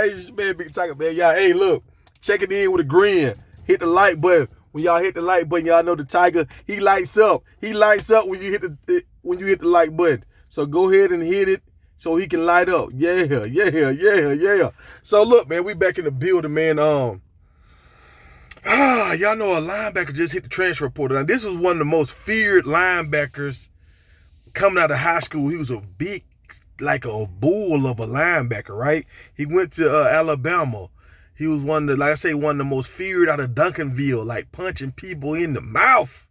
it's man, Big Tiger, man. Y'all, hey, look, check it in with a grin. Hit the like button. When y'all hit the like button, y'all know the Tiger, he lights up. He lights up when you hit the like button. So go ahead and hit it so he can light up. Yeah. So look, man, we back in the building, man. Y'all know a linebacker just hit the transfer portal. Now, this was one of the most feared linebackers coming out of high school. He was a big, like a bull of a linebacker, right? He went to Alabama. He was one of the, like I say, one of the most feared out of Duncanville, like punching people in the mouth.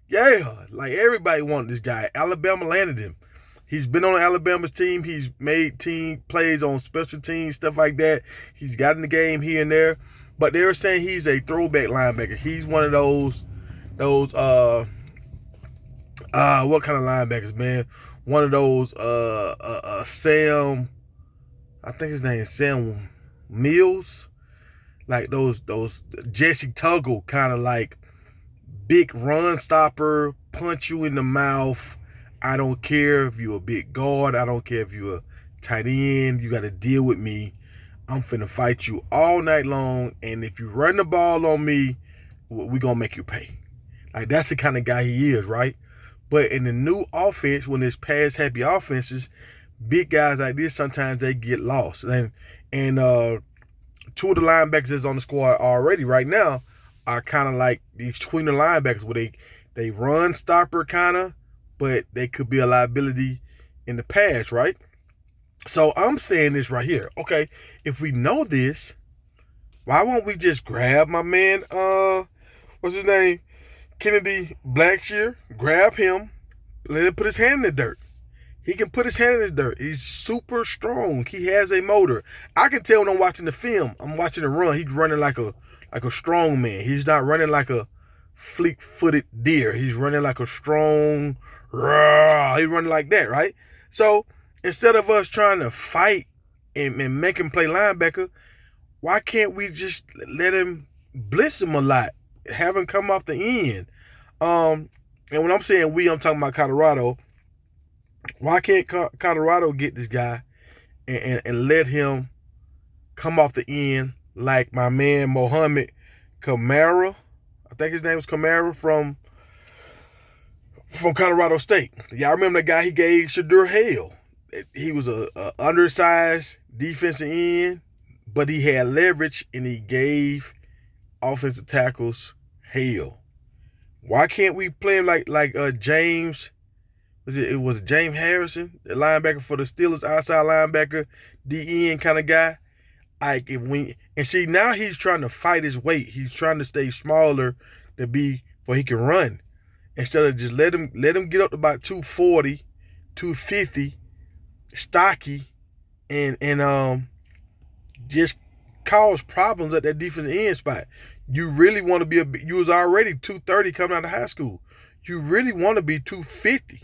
Yeah, like everybody wanted this guy. Alabama landed him. He's been on Alabama's team. He's made team plays on special teams, stuff like that. He's got in the game here and there. But they were saying he's a throwback linebacker. He's one of those what kind of linebackers, man? One of those Sam, I think his name is Sam Mills. Like those Jesse Tuggle kind of like big run stopper, punch you in the mouth. I don't care if you're a big guard. I don't care if you're a tight end. You got to deal with me. I'm finna fight you all night long. And if you run the ball on me, we're going to make you pay. Like, that's the kind of guy he is, right? But in the new offense, when it's pass-happy offenses, big guys like this, sometimes they get lost. And two of the linebackers that's on the squad already right now are kind of like these tweener linebackers where they run stopper kind of, but they could be a liability in the pass, right? So I'm saying this right here. Okay, if we know this, why won't we just grab my man, what's his name? Kennedy Blackshear, grab him, let him put his hand in the dirt. He can put his hand in the dirt. He's super strong. He has a motor. I can tell when I'm watching the film. I'm watching him run. He's running like a strong man. He's not running like a fleet-footed deer. He's running like a strong, he's running like that, right? So instead of us trying to fight and make him play linebacker, why can't we just let him blitz him a lot? Have him come off the end. And when I'm saying we, I'm talking about Colorado. Why can't Colorado get this guy and let him come off the end like my man Mohamed Kamara? I think his name was Kamara from Colorado State. Y'all remember that guy he gave Shadur hell? He was a undersized defensive end, but he had leverage and he gave offensive tackles hell. Why can't we play him like James? It was James Harrison, the linebacker for the Steelers, outside linebacker, DN kind of guy. And see, now he's trying to fight his weight. He's trying to stay smaller where he can run. Instead of just let him get up to about 240, 250, stocky, and just cause problems at that defensive end spot. You really want to be you was already 230 coming out of high school. You really want to be 250.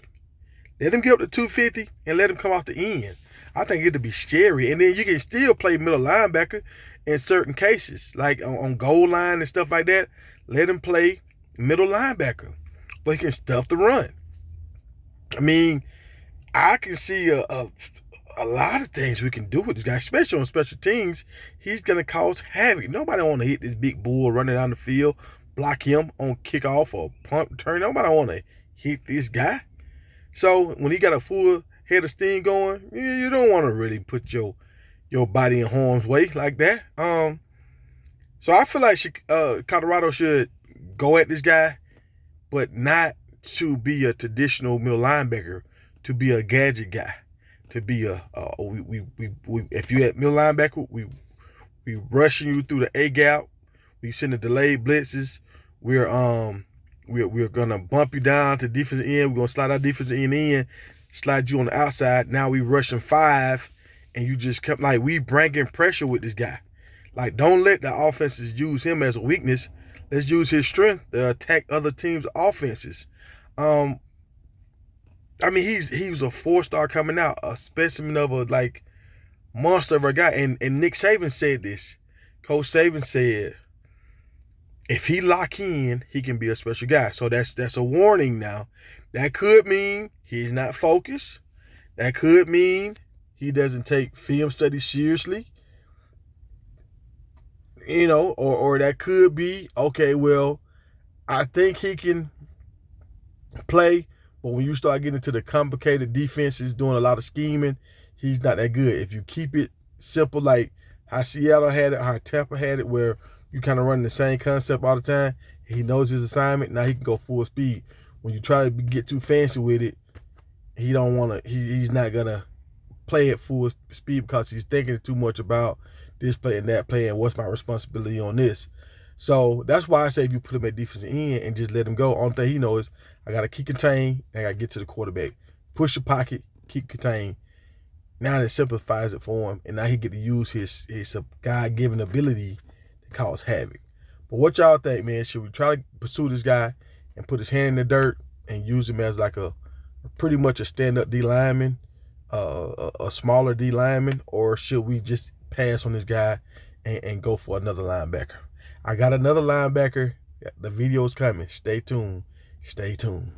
Let him get up to 250 and let him come off the end. I think it'd be scary. And then you can still play middle linebacker in certain cases, like on goal line and stuff like that. Let him play middle linebacker, but he can stuff the run. I mean, I can see a lot of things we can do with this guy, especially on special teams. He's going to cause havoc. Nobody want to hit this big bull running down the field, block him on kickoff or punt return. Nobody want to hit this guy. So when he got a full head of steam going, you don't want to really put your body in harm's way like that. So I feel like Colorado should go at this guy, but not to be a traditional middle linebacker, to be a gadget guy, to be if you at middle linebacker, we rushing you through the A gap, we send the delayed blitzes, we're gonna bump you down to defensive end. We're gonna slide our defensive end in, slide you on the outside. Now we rushing 5, and you just kept like we bringing pressure with this guy. Like, don't let the offenses use him as a weakness. Let's use his strength to attack other teams' offenses. I mean, he was a 4-star coming out, a specimen of a monster of a guy. And Nick Saban said this. Coach Saban said, if he lock in, he can be a special guy. So that's a warning now. That could mean he's not focused. That could mean he doesn't take film studies seriously. you know, or that could be, okay, well, I think he can play, but when you start getting into the complicated defenses, doing a lot of scheming, he's not that good. If you keep it simple, like how Seattle had it, how Tampa had it, where you kind of run the same concept all the time, he knows his assignment. Now he can go full speed. When you try to get too fancy with it, he don't want to. He's not gonna play at full speed because he's thinking too much about this play and that play and what's my responsibility on this. So that's why I say if you put him at defensive end and just let him go, only thing he knows is I got to keep contained and I got to get to the quarterback. Push the pocket, keep contained. Now that simplifies it for him, and now he get to use his God-given ability to cause havoc. But what y'all think, man? Should we try to pursue this guy and put his hand in the dirt and use him as like a pretty much a stand-up D lineman, a smaller D lineman, or should we just pass on this guy and go for another linebacker? I got another linebacker. The video's coming. Stay tuned. Stay tuned.